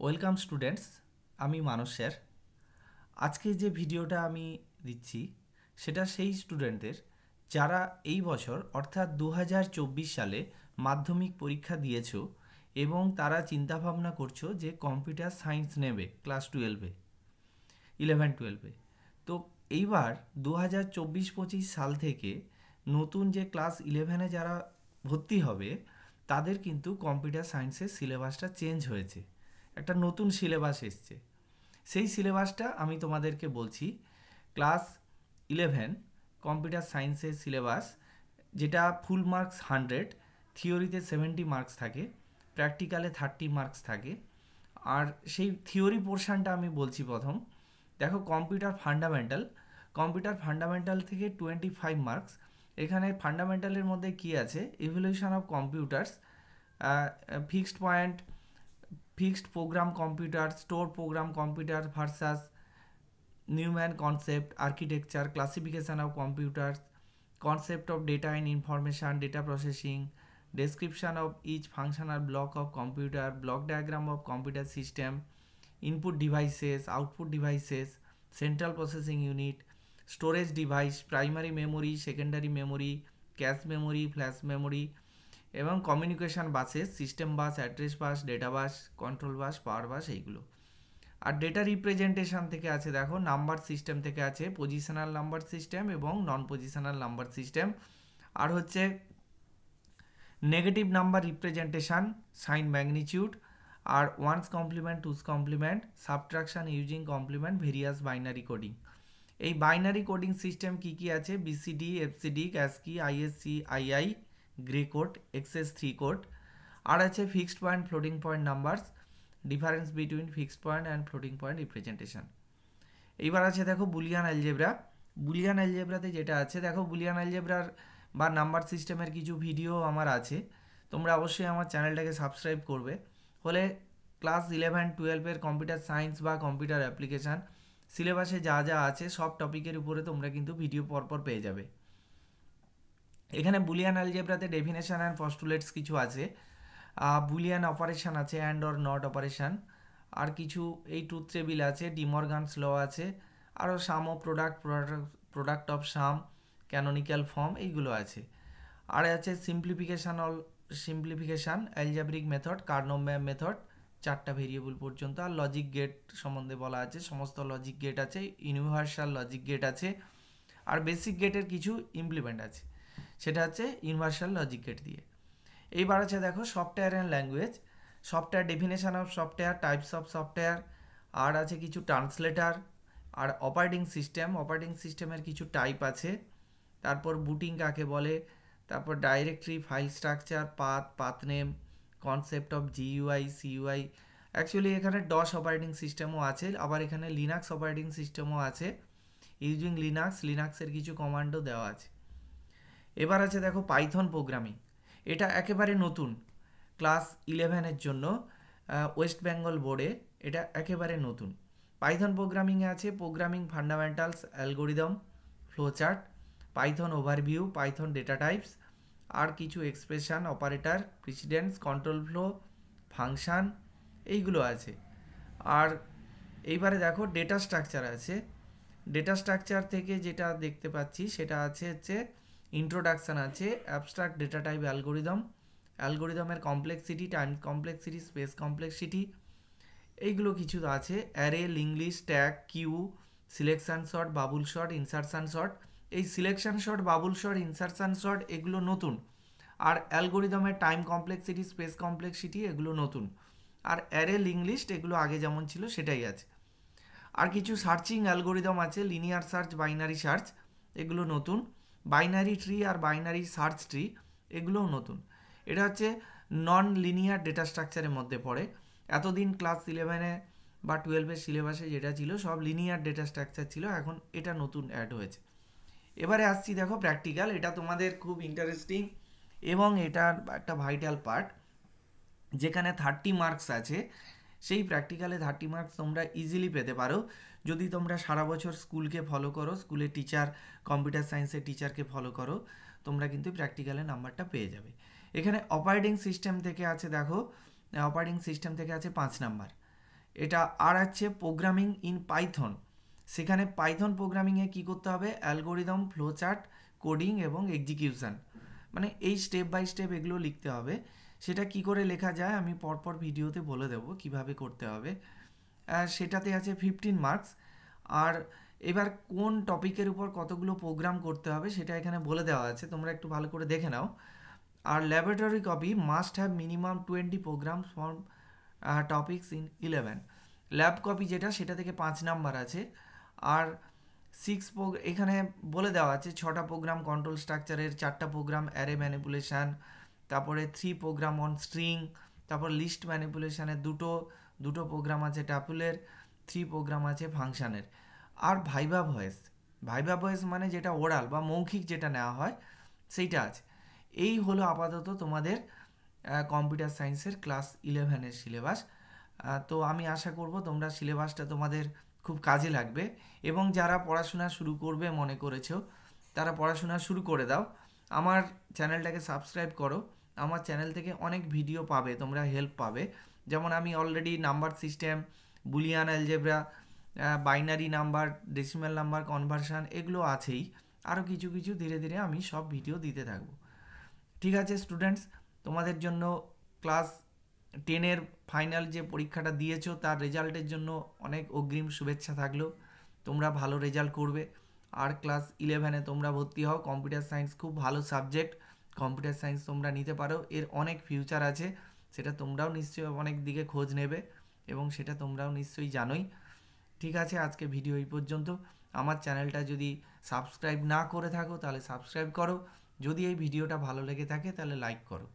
Welcome students, আমি মানস sir. আজকে যে ভিডিওটা আমি দিচ্ছি সেটা সেই স্টুডেন্টদের যারা এই বছর অর্থাৎ 2024 সালে মাধ্যমিক পরীক্ষা দিয়েছো এবং তারা চিন্তাভাবনা করছো যে কম্পিউটার সায়েন্স নেবে ক্লাস 11-12-এ। তো এইবার 2024-25 সাল থেকে নতুন যে ক্লাস 11-এ যারা ভর্তি হবে তাদের কিন্তু কম্পিউটার সায়েন্সের সিলেবাসটা চেঞ্জ হয়েছে, একটা নতুন সিলেবাস এসছে। সেই সিলেবাসটা আমি তোমাদেরকে বলছি। ক্লাস 11 কম্পিউটার সায়েন্সের সিলেবাস, যেটা ফুল মার্কস 100, থিওরিতে 70 মার্কস থাকে, প্র্যাকটিক্যালে 30 মার্কস থাকে। আর সেই থিওরি পোর্শনটা আমি বলছি প্রথম। দেখো, কম্পিউটার ফান্ডামেন্টাল থেকে 25 মার্কস। এখানে ফান্ডামেন্টালের মধ্যে কি আছে? Evolution of computers, fixed point, fixed program computer, store program computer versus Neumann concept, architecture, classification of computers, concept of data and information, data processing, description of each functional block of computer, block diagram of computer system, input devices, output devices, central processing unit, storage device, primary memory, secondary memory, cache memory, flash memory, এবং communication buses, system বাস, address বাস, data বাস, control bus, পাওয়ার বাস, এইগুলো। আর data representation থেকে আছে, দেখো, number system থেকে আছে positional number system এবং non positional number system. আর হচ্ছে negative number representation, sign magnitude, আর ones complement, twos complement, subtraction using complement, various binary coding. এই বাইনারি কোডিং সিস্টেম কি কি আছে? বিসিডি, এফসিডি, ক্যাসকি, ISC, II, gray code, excess three code. আর আছে fixed point, floating point numbers, difference between fixed point and floating point representation. এইবার আছে দেখো বুলিয়ান অ্যালজেব্রা। বুলিয়ান অ্যালজেব্রাতে যেটা আছে, দেখো, বুলিয়ান অ্যালজেব্রার বা নাম্বার সিস্টেমের কিছু ভিডিও আমার আছে, তোমরা অবশ্যই আমার চ্যানেলটাকে সাবস্ক্রাইব করবে। হলে ক্লাস 11-12-এর কম্পিউটার সায়েন্স বা কম্পিউটার অ্যাপ্লিকেশান সিলেবাসে যা যা আছে সব টপিকের উপরে তোমরা কিন্তু ভিডিও পরপর পেয়ে যাবে। এখানে বুলিয়ান অ্যালজেব্রাতে ডেফিনেশন অ্যান্ড পস্টুলেটস কিছু আছে, বুলিয়ান অপারেশান আছে, অ্যান্ড অর নট অপারেশান, আর কিছু এই ট্রুথ টেবিল আছে, ডিমর্গানস ল আছে, আরও sum of product of sum, canonical form, এইগুলো আছে। আর আছে simplification, algebraic method, Karnaugh map method, 4টা ভেরিয়েবল পর্যন্ত। আর লজিক গেট সম্বন্ধে বলা আছে, সমস্ত লজিক গেট আছে, ইউনিভার্সাল লজিক গেট আছে, আর বেসিক গেটের কিছু ইমপ্লিমেন্ট আছে, সেটা হচ্ছে ইউনিভার্সাল লজিক গেট দিয়ে। এইবার আছে দেখো software and language, software definition of software, types of software, আর আছে কিছু ট্রান্সলেটার, আর অপারেটিং সিস্টেমের কিছু টাইপ আছে, তারপর বুটিং কাকে বলে, তারপর directory, file structure, path name, concept of GUI, সিইউআই। Actually এখানে ডস অপারেটিং সিস্টেমও আছে, আবার এখানে লিনাক্স অপারেটিং সিস্টেমও আছে, ইউজিং লিনাক্সের কিছু কমান্ডও দেওয়া আছে। এবার আছে দেখো পাইথন প্রোগ্রামিং, এটা একেবারে নতুন ক্লাস 11-এর জন্য, ওয়েস্ট বেঙ্গল বোর্ডে এটা একেবারে নতুন। পাইথন প্রোগ্রামিংয়ে আছে programming fundamentals, algorithm, flowchart, Python overview, Python data types, আর কিছু expression, operator, precedence, control flow, function, এইগুলো আছে। আর এইবারে দেখো ডেটা স্ট্রাকচার আছে। ডেটা স্ট্রাকচার থেকে যেটা দেখতে পাচ্ছি সেটা হচ্ছে ইন্ট্রোডাকশান আছে, অ্যাবস্ট্রাক্ট ডেটা টাইপ অ্যালগোরিদম, অ্যালগোরিদমের complexity, time complexity, space complexity, এইগুলো কিছু আছে। Array, link list, stack, queue, selection sort, bubble sort, insertion sort. এই selection sort, bubble sort, insertion short এগুলো নতুন। আর অ্যালগোরিদমের টাইম কমপ্লেক্সিটি, স্পেস কমপ্লেক্সিটি এগুলো নতুন। আর অ্যারে, লিঙ্ক লিস্ট এগুলো আগে যেমন ছিল সেটাই আছে। আর কিছু সার্চিং অ্যালগোরিদম আছে, লিনিয়ার সার্চ, বাইনারি সার্চ, এগুলো নতুন। বাইনারি ট্রি আর বাইনারি সার্চ ট্রি এগুলোও নতুন। এটা হচ্ছে নন লিনিয়ার ডেটা স্ট্রাকচারের মধ্যে পড়ে। এতদিন ক্লাস 11-এ বা 12-এর সিলেবাসে যেটা ছিল সব লিনিয়ার ডেটা স্ট্রাকচার ছিল, এখন এটা নতুন অ্যাড হয়েছে। এবারে আসছি দেখো প্র্যাকটিক্যাল, এটা তোমাদের খুব ইন্টারেস্টিং এবং এটার একটা ভাইটাল পার্ট, যেখানে 30 মার্কস আছে। সেই প্র্যাকটিক্যালে 30 মার্কস তোমরা ইজিলি পেতে পারো যদি তোমরা সারা বছর স্কুলকে ফলো করো, স্কুলের টিচার, কম্পিউটার সায়েন্সের টিচারকে ফলো করো, তোমরা কিন্তু প্র্যাকটিক্যালে নাম্বারটা পেয়ে যাবে। এখানে অপারেটিং সিস্টেম থেকে আছে, দেখো, অপারেটিং সিস্টেম থেকে আছে 5 নাম্বার। এটা আর আছে প্রোগ্রামিং ইন পাইথন। সেখানে পাইথন প্রোগ্রামিংয়ে কী করতে হবে, অ্যালগোরিদম, ফ্লোচার্ট, কোডিং এবং এক্সিকিউশন, মানে এই স্টেপ বাই স্টেপ এগুলো লিখতে হবে। সেটা কি করে লেখা যায় আমি পরপর ভিডিওতে বলে দেবো কিভাবে করতে হবে। সেটাতে আছে 15 মার্কস। আর এবার কোন টপিকের উপর কতগুলো প্রোগ্রাম করতে হবে সেটা এখানে বলে দেওয়া আছে, তোমরা একটু ভালো করে দেখে নাও। আর laboratory copy must have minimum 20 programs for topics in 11। Lab copy যেটা সেটা থেকে 5 নাম্বার আছে। আর এখানে বলে দেওয়া আছে 6টা প্রোগ্রাম কন্ট্রোল স্ট্রাকচারের, 4টা প্রোগ্রাম অ্যারে ম্যানিপুলেশান, তারপরে 3 প্রোগ্রাম অন স্ট্রিং, তারপর লিস্ট ম্যানিপুলেশানের দুটো প্রোগ্রাম আছে ট্যাপুলের, 3 প্রোগ্রাম আছে ফাংশানের। আর ভাইভা ভয়েস মানে যেটা ওরাল বা মৌখিক যেটা নেওয়া হয় সেইটা আছে। এই হলো আপাতত তোমাদের কম্পিউটার সায়েন্সের ক্লাস 11-এর সিলেবাস। তো আমি আশা করব তোমরা সিলেবাসটা তোমাদের খুব কাজে লাগবে, এবং যারা পড়াশোনা শুরু করবে মনে করেছো তারা পড়াশোনা শুরু করে দাও। আমার চ্যানেলটাকে সাবস্ক্রাইব করো, আমার চ্যানেল থেকে অনেক ভিডিও পাবে, তোমরা হেল্প পাবে। যেমন আমি already number system, Boolean algebra, binary number, decimal number conversion এগুলো আছেই, আরও কিছু কিছু ধীরে ধীরে আমি সব ভিডিও দিতে থাকবো। ঠিক আছে স্টুডেন্টস, তোমাদের জন্য ক্লাস 10-এর ফাইনাল যে পরীক্ষাটা দিয়েছো তার রেজাল্টের জন্য অনেক অগ্রিম শুভেচ্ছা থাকলো। তোমরা ভালো রেজাল্ট করবে। আর ক্লাস 11-এ তোমরা ভর্তি হও, কম্পিউটার সায়েন্স খুব ভালো সাবজেক্ট, কম্পিউটার সায়েন্স তোমরা নিতে পারো, এর অনেক ফিউচার আছে, সেটা তোমরাও নিশ্চয়ই অনেক দিকে খোঁজ নেবে এবং সেটা তোমরাও নিশ্চয়ই জানোই। ঠিক আছে, আজকে ভিডিও এই পর্যন্ত। আমার চ্যানেলটা যদি সাবস্ক্রাইব না করে থাকো তাহলে সাবস্ক্রাইব করো, যদি এই ভিডিওটা ভালো লেগে থাকে তাহলে লাইক করো।